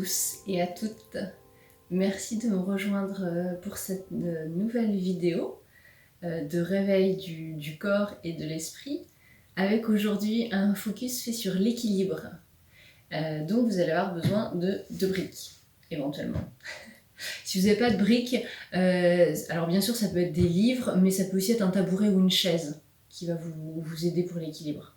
tous et à toutes. Merci de me rejoindre pour cette nouvelle vidéo de réveil du corps et de l'esprit, avec aujourd'hui un focus fait sur l'équilibre. Donc vous allez avoir besoin de briques, éventuellement. Si vous n'avez pas de briques, alors bien sûr ça peut être des livres, mais ça peut aussi être un tabouret ou une chaise qui va vous aider pour l'équilibre.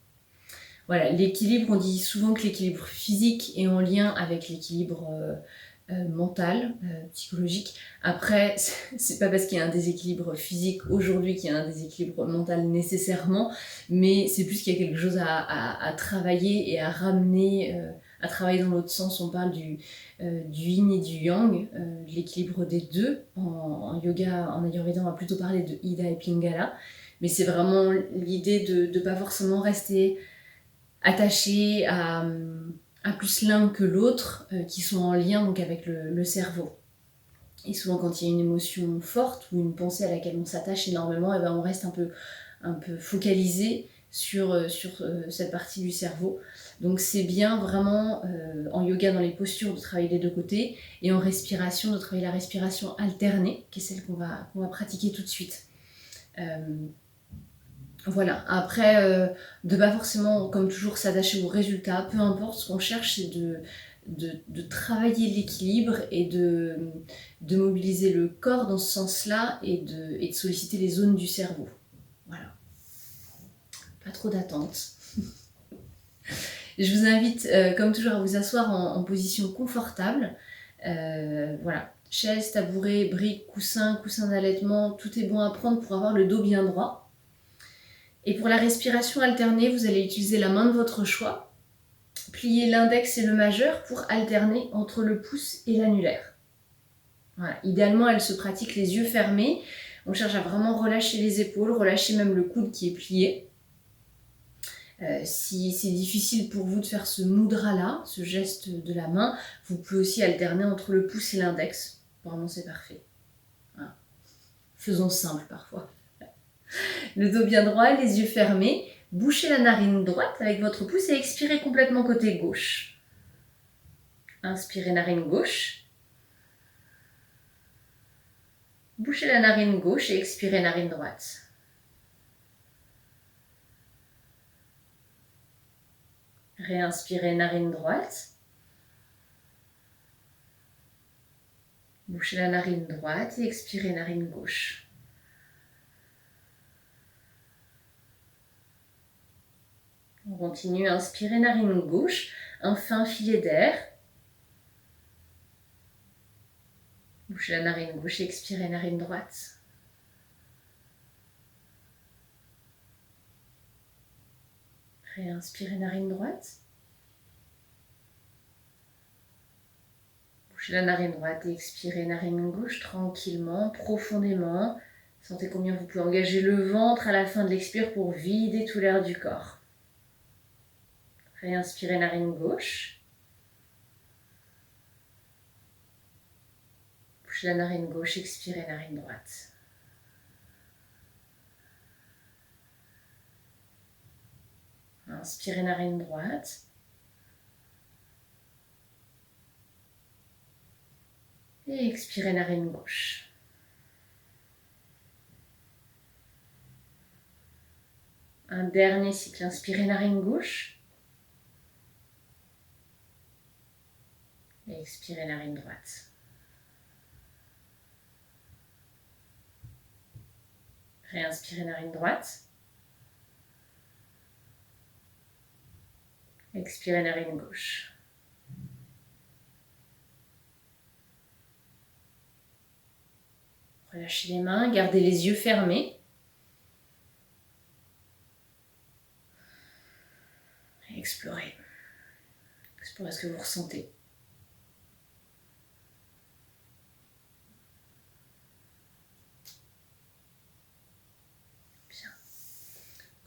Voilà, l'équilibre, on dit souvent que l'équilibre physique est en lien avec l'équilibre mental, psychologique. Après, c'est pas parce qu'il y a un déséquilibre physique aujourd'hui qu'il y a un déséquilibre mental nécessairement, mais c'est plus qu'il y a quelque chose à travailler et à ramener, à travailler dans l'autre sens. On parle du yin et du yang, l'équilibre des deux. En yoga, en ayurveda, on va plutôt parler de Ida et Pingala, mais c'est vraiment l'idée de ne pas forcément rester attachés à plus l'un que l'autre, qui sont en lien donc avec le cerveau. Et souvent quand il y a une émotion forte ou une pensée à laquelle on s'attache énormément, et ben on reste un peu focalisé sur cette partie du cerveau. Donc c'est bien vraiment en yoga, dans les postures, de travailler des deux côtés, et en respiration, de travailler la respiration alternée, qui est celle qu'on va pratiquer tout de suite. Voilà, après, de pas forcément, comme toujours, s'attacher aux résultats, peu importe, ce qu'on cherche, c'est de travailler l'équilibre et de mobiliser le corps dans ce sens-là et de solliciter les zones du cerveau. Voilà. Pas trop d'attente. Je vous invite, comme toujours, à vous asseoir en position confortable. Voilà. Chaise, tabouret, briques, coussin d'allaitement, tout est bon à prendre pour avoir le dos bien droit. Et pour la respiration alternée, vous allez utiliser la main de votre choix, plier l'index et le majeur pour alterner entre le pouce et l'annulaire. Voilà. Idéalement, elle se pratique les yeux fermés. On cherche à vraiment relâcher les épaules, relâcher même le coude qui est plié. Si c'est difficile pour vous de faire ce mudra-là, ce geste de la main, vous pouvez aussi alterner entre le pouce et l'index. Vraiment, c'est parfait. Voilà. Faisons simple parfois. Le dos bien droit, les yeux fermés. Bouchez la narine droite avec votre pouce et expirez complètement côté gauche. Inspirez narine gauche. Bouchez la narine gauche et expirez narine droite. Réinspirez narine droite. Bouchez la narine droite et expirez narine gauche. On continue, inspirez narine gauche, un fin filet d'air. Bouchez la narine gauche et expirez narine droite. Réinspirez narine droite. Bouchez la narine droite et expirez narine gauche tranquillement, profondément. Sentez combien vous pouvez engager le ventre à la fin de l'expire pour vider tout l'air du corps. Réinspirez narine gauche. Bouchez la narine gauche, expirez narine droite. Inspirez narine droite. Et expirez narine gauche. Un dernier cycle, inspirez narine gauche. Et expirez narine droite. Réinspirez narine droite. Expirez narine gauche. Relâchez les mains, gardez les yeux fermés. Et explorez. Explorez ce que vous ressentez. Bien.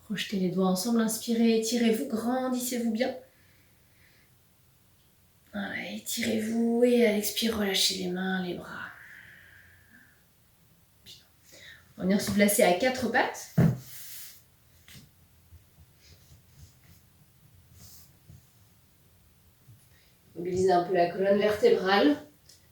Crochetez les doigts ensemble, inspirez, étirez-vous, grandissez-vous bien. Voilà, étirez-vous et à l'expire, relâchez les mains, les bras. Bien. On va venir se placer à quatre pattes. Mobilisez un peu la colonne vertébrale.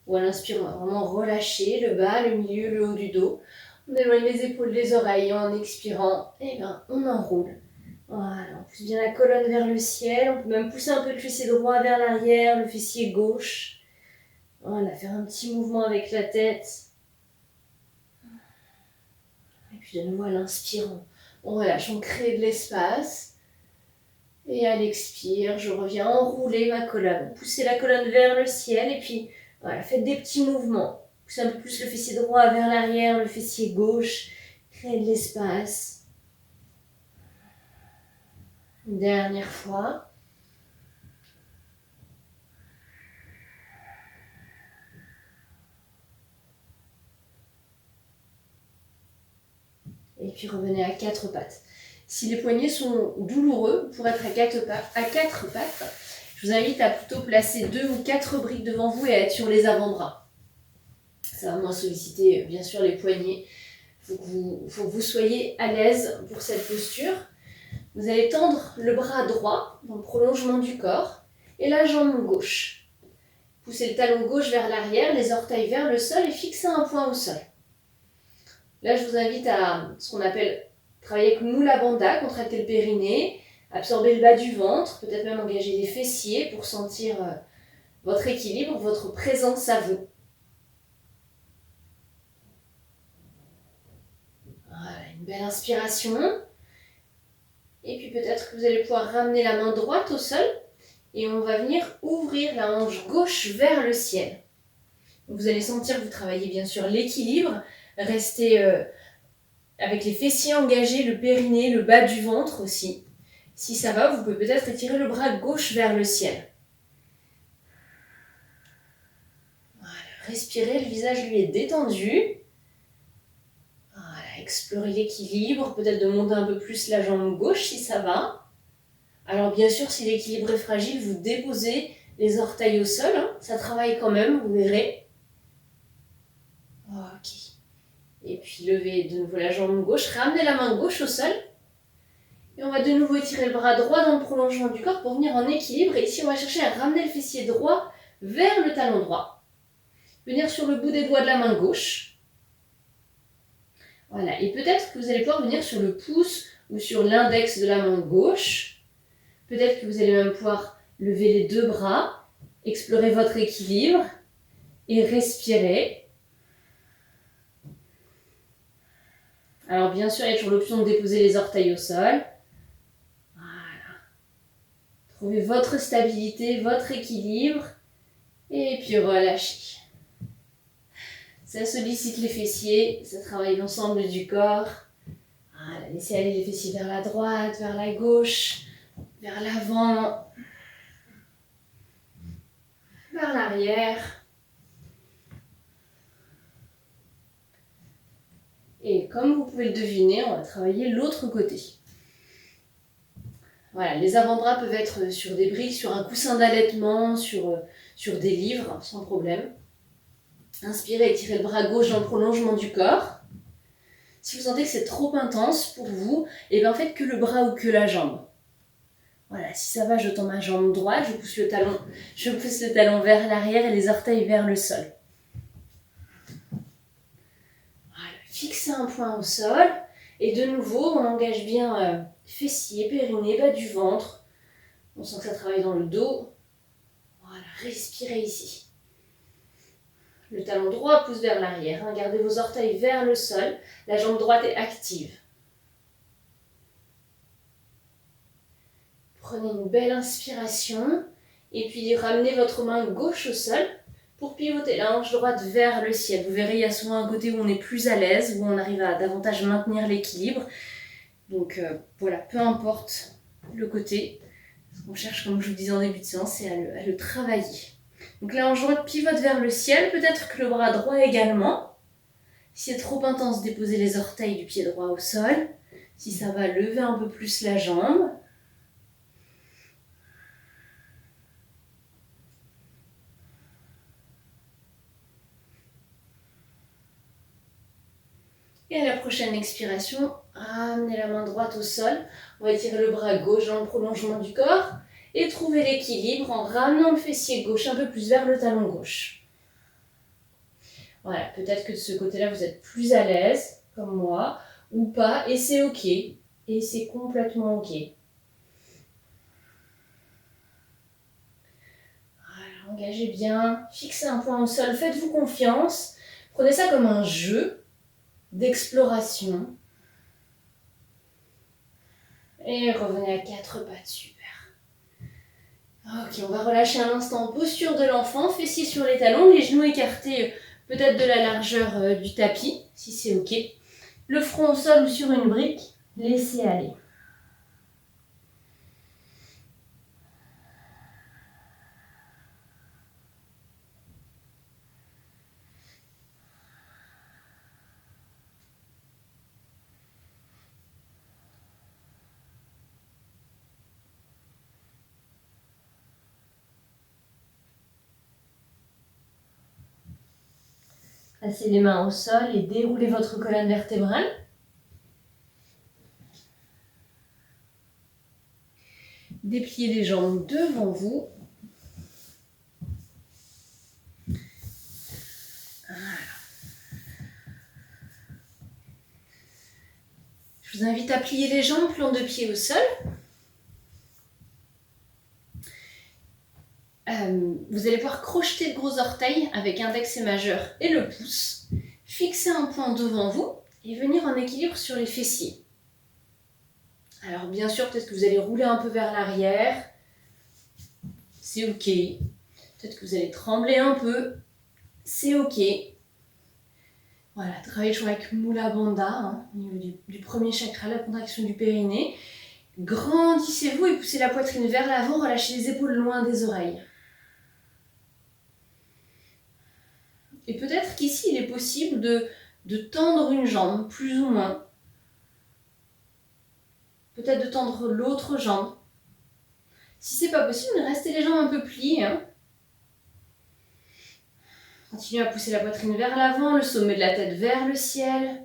Ou à l'inspire, on va vraiment relâcher le bas, le milieu, le haut du dos. On éloigne les épaules des oreilles en expirant. Et bien, on enroule. Voilà, on pousse bien la colonne vers le ciel. On peut même pousser un peu le fessier droit vers l'arrière, le fessier gauche. Voilà, faire un petit mouvement avec la tête. Et puis de nouveau à l'inspire, on relâche, on crée de l'espace. Et à l'expire, je reviens enrouler ma colonne. Poussez la colonne vers le ciel et puis voilà, faites des petits mouvements. Poussez un peu plus le fessier droit vers l'arrière, le fessier gauche. Créez de l'espace. Une dernière fois. Et puis revenez à quatre pattes. Si les poignets sont douloureux pour être à quatre pattes, je vous invite à plutôt placer 2 ou 4 briques devant vous et à être sur les avant-bras. Ça va moins solliciter bien sûr les poignets. Il faut que vous soyez à l'aise pour cette posture. Vous allez tendre le bras droit dans le prolongement du corps et la jambe gauche. Poussez le talon gauche vers l'arrière, les orteils vers le sol et fixez un point au sol. Là, je vous invite à ce qu'on appelle travailler avec Mula Bandha, contracter le périnée, absorber le bas du ventre, peut-être même engager les fessiers pour sentir votre équilibre, votre présence à vous. Voilà, une belle inspiration. Et puis peut-être que vous allez pouvoir ramener la main droite au sol et on va venir ouvrir la hanche gauche vers le ciel. Vous allez sentir que vous travaillez bien sûr l'équilibre, restez avec les fessiers engagés, le périnée, le bas du ventre aussi. Si ça va, vous pouvez peut-être étirer le bras gauche vers le ciel. Voilà, respirez, le visage lui est détendu. Voilà, explorez l'équilibre, peut-être de monter un peu plus la jambe gauche si ça va. Alors bien sûr, si l'équilibre est fragile, vous déposez les orteils au sol, hein, ça travaille quand même, vous verrez. Ok. Et puis levez de nouveau la jambe gauche, ramenez la main gauche au sol. Et on va de nouveau étirer le bras droit dans le prolongement du corps pour venir en équilibre. Et ici, on va chercher à ramener le fessier droit vers le talon droit. Venir sur le bout des doigts de la main gauche. Voilà. Et peut-être que vous allez pouvoir venir sur le pouce ou sur l'index de la main gauche. Peut-être que vous allez même pouvoir lever les deux bras, explorer votre équilibre et respirer. Alors bien sûr, il y a toujours l'option de déposer les orteils au sol. Voilà. Trouvez votre stabilité, votre équilibre. Et puis relâchez. Ça sollicite les fessiers, ça travaille l'ensemble du corps. Voilà, laissez aller les fessiers vers la droite, vers la gauche, vers l'avant, vers l'arrière. Et comme vous pouvez le deviner, on va travailler l'autre côté. Voilà, les avant-bras peuvent être sur des briques, sur un coussin d'allaitement, sur des livres, sans problème. Inspirez, étirez le bras gauche dans le prolongement du corps. Si vous sentez que c'est trop intense pour vous, et bien faites que le bras ou que la jambe. Voilà, si ça va, je tends ma jambe droite, je pousse le talon vers l'arrière et les orteils vers le sol. Voilà, fixez un point au sol. Et de nouveau, on engage bien fessiers, périnée, bas du ventre. On sent que ça travaille dans le dos. Voilà, respirez ici. Le talon droit pousse vers l'arrière. Hein. Gardez vos orteils vers le sol. La jambe droite est active. Prenez une belle inspiration. Et puis ramenez votre main gauche au sol pour pivoter la hanche droite vers le ciel. Vous verrez, il y a souvent un côté où on est plus à l'aise, où on arrive à davantage maintenir l'équilibre. Donc voilà, peu importe le côté. Ce qu'on cherche, comme je vous disais en début de séance, c'est à le travailler. Donc la hanche droite pivote vers le ciel, peut-être que le bras droit également. Si c'est trop intense, déposez les orteils du pied droit au sol. Si ça va, levez un peu plus la jambe. Et à la prochaine expiration, ramenez la main droite au sol. On va étirer le bras gauche dans le prolongement du corps. Et trouvez l'équilibre en ramenant le fessier gauche un peu plus vers le talon gauche. Voilà, peut-être que de ce côté-là, vous êtes plus à l'aise, comme moi, ou pas, et c'est ok. Et c'est complètement ok. Voilà, engagez bien, fixez un point au sol, faites-vous confiance. Prenez ça comme un jeu d'exploration. Et revenez à 4 pattes, super. Ok, on va relâcher un instant en posture de l'enfant, fessiers sur les talons, les genoux écartés peut-être de la largeur du tapis, si c'est ok. Le front au sol ou sur une brique, laissez aller. Placez les mains au sol et déroulez votre colonne vertébrale. Dépliez les jambes devant vous. Voilà. Je vous invite à plier les jambes, plante de pied au sol. Vous allez pouvoir crocheter le gros orteil avec index et majeur et le pouce. Fixer un point devant vous et venir en équilibre sur les fessiers. Alors bien sûr, peut-être que vous allez rouler un peu vers l'arrière. C'est ok. Peut-être que vous allez trembler un peu. C'est ok. Voilà, travaillez toujours avec Mula Bandha, au niveau du premier chakra, la contraction du périnée. Grandissez-vous et poussez la poitrine vers l'avant, relâchez les épaules loin des oreilles. Et peut-être qu'ici, il est possible de tendre une jambe, plus ou moins. Peut-être de tendre l'autre jambe. Si c'est pas possible, restez les jambes un peu pliées. Continuez à pousser la poitrine vers l'avant, le sommet de la tête vers le ciel.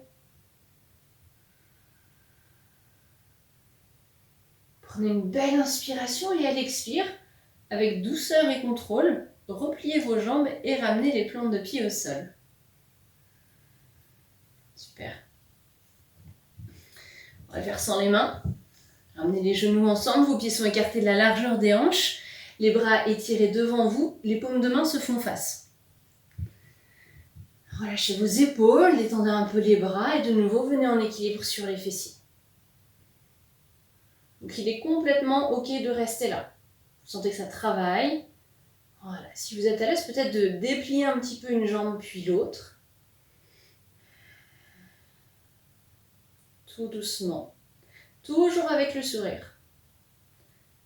Prenez une belle inspiration et à l'expire, avec douceur et contrôle, repliez vos jambes et ramenez les plantes de pied au sol. Super. On va le faire sans les mains. Ramenez les genoux ensemble, vos pieds sont écartés de la largeur des hanches, les bras étirés devant vous, les paumes de main se font face. Relâchez vos épaules, détendez un peu les bras et de nouveau venez en équilibre sur les fessiers. Donc il est complètement ok de rester là. Vous sentez que ça travaille. Voilà. Si vous êtes à l'aise, peut-être de déplier un petit peu une jambe puis l'autre. Tout doucement. Toujours avec le sourire.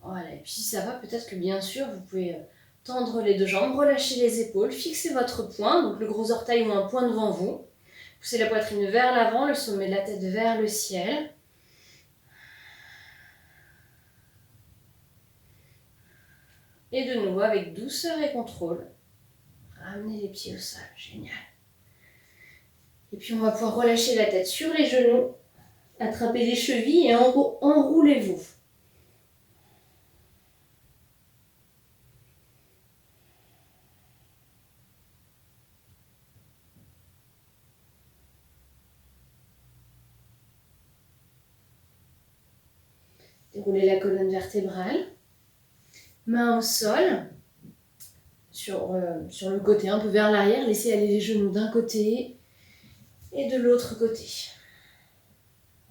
Voilà. Et puis si ça va, peut-être que bien sûr, vous pouvez tendre les deux jambes, relâcher les épaules, fixer votre poing, donc le gros orteil ou un point devant vous. Poussez la poitrine vers l'avant, le sommet de la tête vers le ciel. Et de nouveau, avec douceur et contrôle, ramenez les pieds au sol. Génial. Et puis on va pouvoir relâcher la tête sur les genoux, attraper les chevilles et enroulez-vous. Déroulez la colonne vertébrale. Main au sol, sur le côté, un peu vers l'arrière. Laissez aller les genoux d'un côté et de l'autre côté.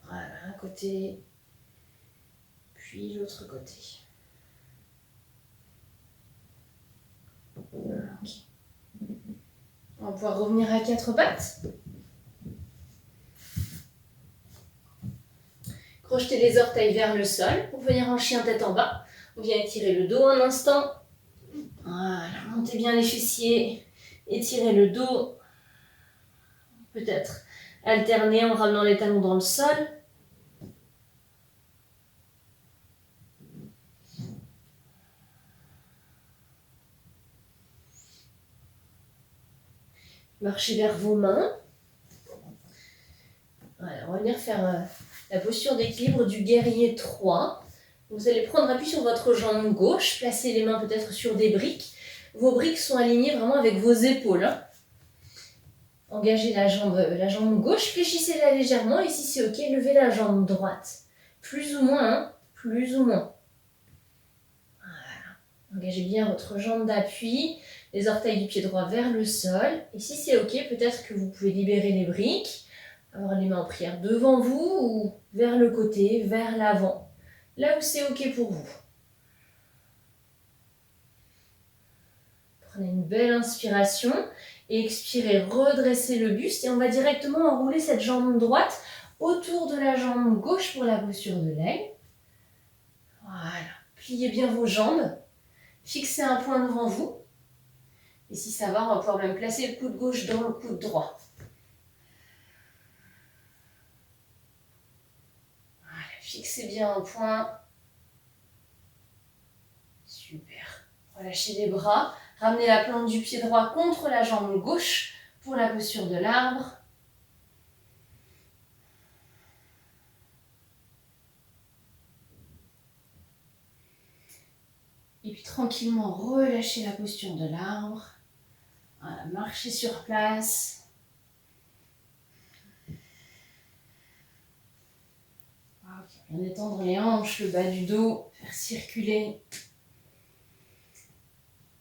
Voilà, un côté, puis l'autre côté. Okay. On va pouvoir revenir à 4 pattes. Crochetez les orteils vers le sol pour venir en chien tête en bas. On vient étirer le dos un instant. Voilà, montez bien les fessiers. Étirez le dos. Peut-être alterner en ramenant les talons dans le sol. Marchez vers vos mains. Voilà, on va venir faire la posture d'équilibre du guerrier 3. Vous allez prendre appui sur votre jambe gauche, placer les mains peut-être sur des briques. Vos briques sont alignées vraiment avec vos épaules. Engagez la jambe gauche, fléchissez-la légèrement et si c'est ok, levez la jambe droite. Plus ou moins, hein, plus ou moins. Voilà. Engagez bien votre jambe d'appui, les orteils du pied droit vers le sol. Et si c'est ok, peut-être que vous pouvez libérer les briques, avoir les mains en prière devant vous ou vers le côté, vers l'avant. Là où c'est ok pour vous. Prenez une belle inspiration et expirez, redressez le buste et on va directement enrouler cette jambe droite autour de la jambe gauche pour la posture de l'aigle. Voilà, pliez bien vos jambes, fixez un point devant vous et si ça va, on va pouvoir même placer le coude gauche dans le coude droit. Voilà, fixez bien un point. Super. Relâchez les bras. Ramenez la plante du pied droit contre la jambe gauche pour la posture de l'arbre. Et puis tranquillement relâchez la posture de l'arbre. Voilà, marchez sur place. Okay. Bien étendre les hanches, le bas du dos, faire circuler.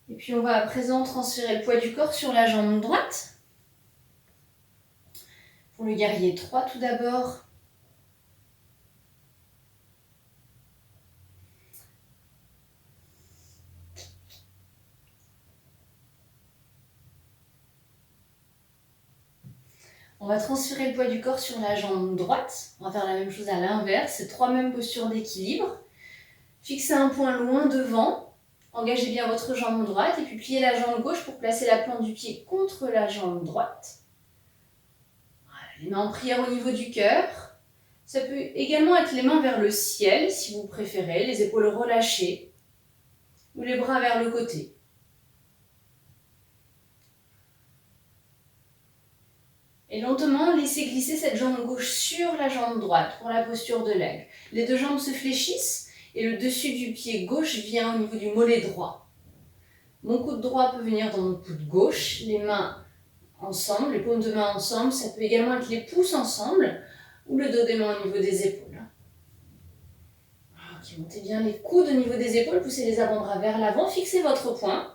Et puis on va à présent transférer le poids du corps sur la jambe droite. Pour le guerrier 3 tout d'abord. On va transférer le poids du corps sur la jambe droite. On va faire la même chose à l'inverse. C'est 3 mêmes postures d'équilibre. Fixez un point loin devant. Engagez bien votre jambe droite et puis pliez la jambe gauche pour placer la plante du pied contre la jambe droite. Voilà, les mains en prière au niveau du cœur. Ça peut également être les mains vers le ciel si vous préférez, les épaules relâchées ou les bras vers le côté. Et lentement, laissez glisser cette jambe gauche sur la jambe droite pour la posture de l'aigle. Les deux jambes se fléchissent et le dessus du pied gauche vient au niveau du mollet droit. Mon coude droit peut venir dans mon coude gauche, les mains ensemble, les paumes de main ensemble. Ça peut également être les pouces ensemble ou le dos des mains au niveau des épaules. Ok, montez bien les coudes au niveau des épaules, poussez les avant-bras vers l'avant, fixez votre poing.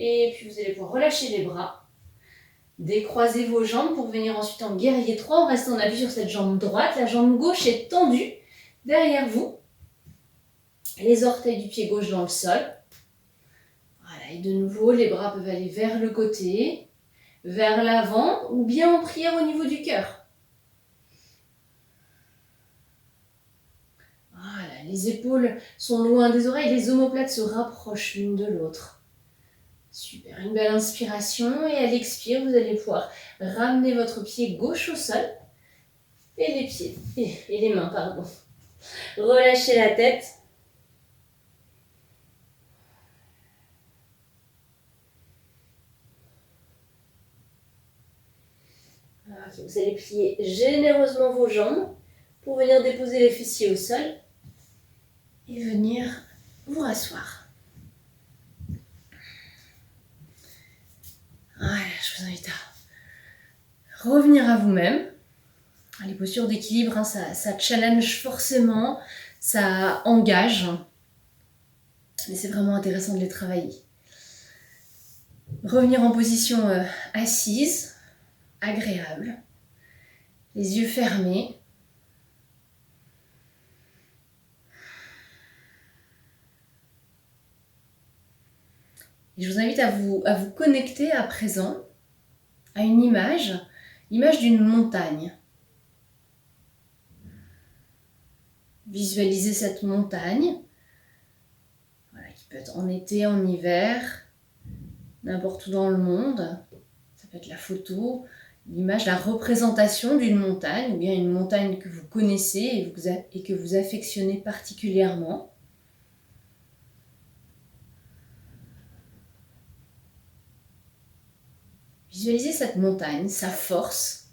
Et puis vous allez pouvoir relâcher les bras, décroiser vos jambes pour venir ensuite en guerrier 3. On reste en appui sur cette jambe droite, la jambe gauche est tendue derrière vous. Les orteils du pied gauche dans le sol. Voilà, et de nouveau, les bras peuvent aller vers le côté, vers l'avant ou bien en prière au niveau du cœur. Voilà, les épaules sont loin des oreilles, les omoplates se rapprochent l'une de l'autre. Super, une belle inspiration et à l'expire, vous allez pouvoir ramener votre pied gauche au sol et les pieds, et les mains, pardon. Relâchez la tête. Okay, vous allez plier généreusement vos jambes pour venir déposer les fessiers au sol et venir vous rasseoir. Voilà, je vous invite à revenir à vous-même. Les postures d'équilibre, hein, ça challenge forcément, ça engage, mais c'est vraiment intéressant de les travailler. Revenir en position assise, agréable, les yeux fermés. Et je vous invite à vous connecter à présent à une image, l'image d'une montagne. Visualisez cette montagne, voilà, qui peut être en été, en hiver, n'importe où dans le monde. Ça peut être la photo, l'image, la représentation d'une montagne, ou bien une montagne que vous connaissez et que vous affectionnez particulièrement. Visualisez cette montagne, sa force,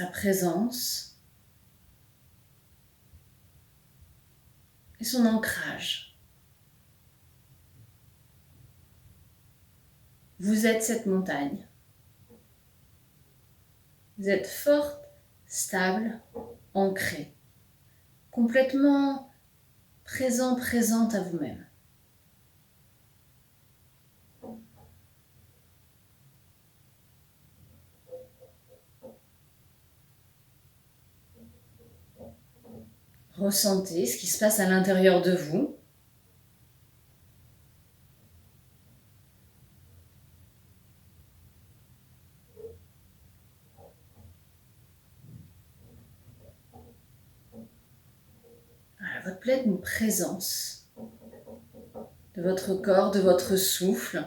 sa présence et son ancrage. Vous êtes cette montagne. Vous êtes forte, stable, ancrée, complètement présente à vous-même. Ressentez ce qui se passe à l'intérieur de vous. Voilà, votre pleine présence de votre corps, de votre souffle,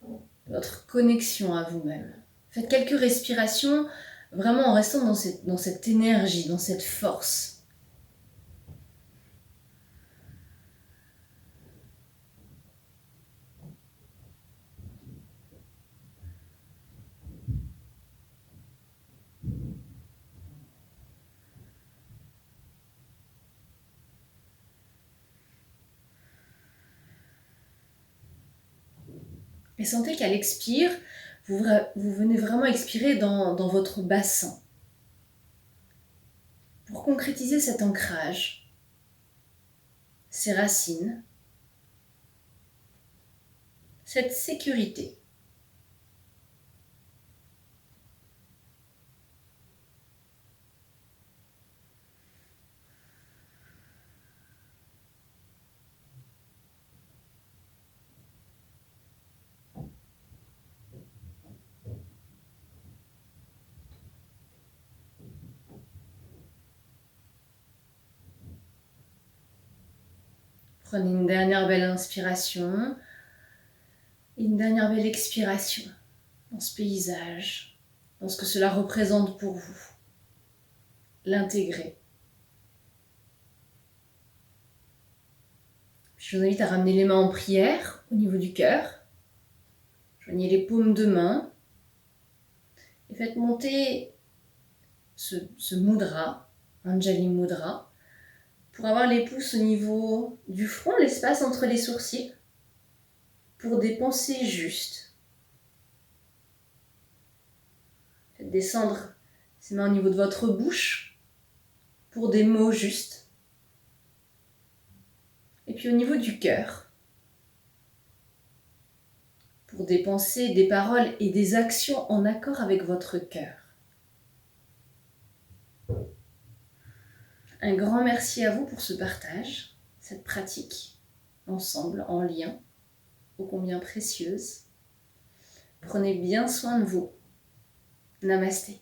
de votre connexion à vous-même. Faites quelques respirations vraiment en restant dans cette énergie, dans cette force. Et sentez qu'à l'expire, vous venez vraiment expirer dans votre bassin. Pour concrétiser cet ancrage, ces racines, cette sécurité. Prenez une dernière belle inspiration et une dernière belle expiration dans ce paysage, dans ce que cela représente pour vous. L'intégrer. Je vous invite à ramener les mains en prière au niveau du cœur. Joignez les paumes de main et faites monter ce mudra, Anjali Mudra, pour avoir les pouces au niveau du front, l'espace entre les sourcils, pour des pensées justes. Faites descendre ces mains au niveau de votre bouche, pour des mots justes. Et puis au niveau du cœur, pour des pensées, des paroles et des actions en accord avec votre cœur. Un grand merci à vous pour ce partage, cette pratique, ensemble, en lien, ô combien précieuse. Prenez bien soin de vous. Namasté.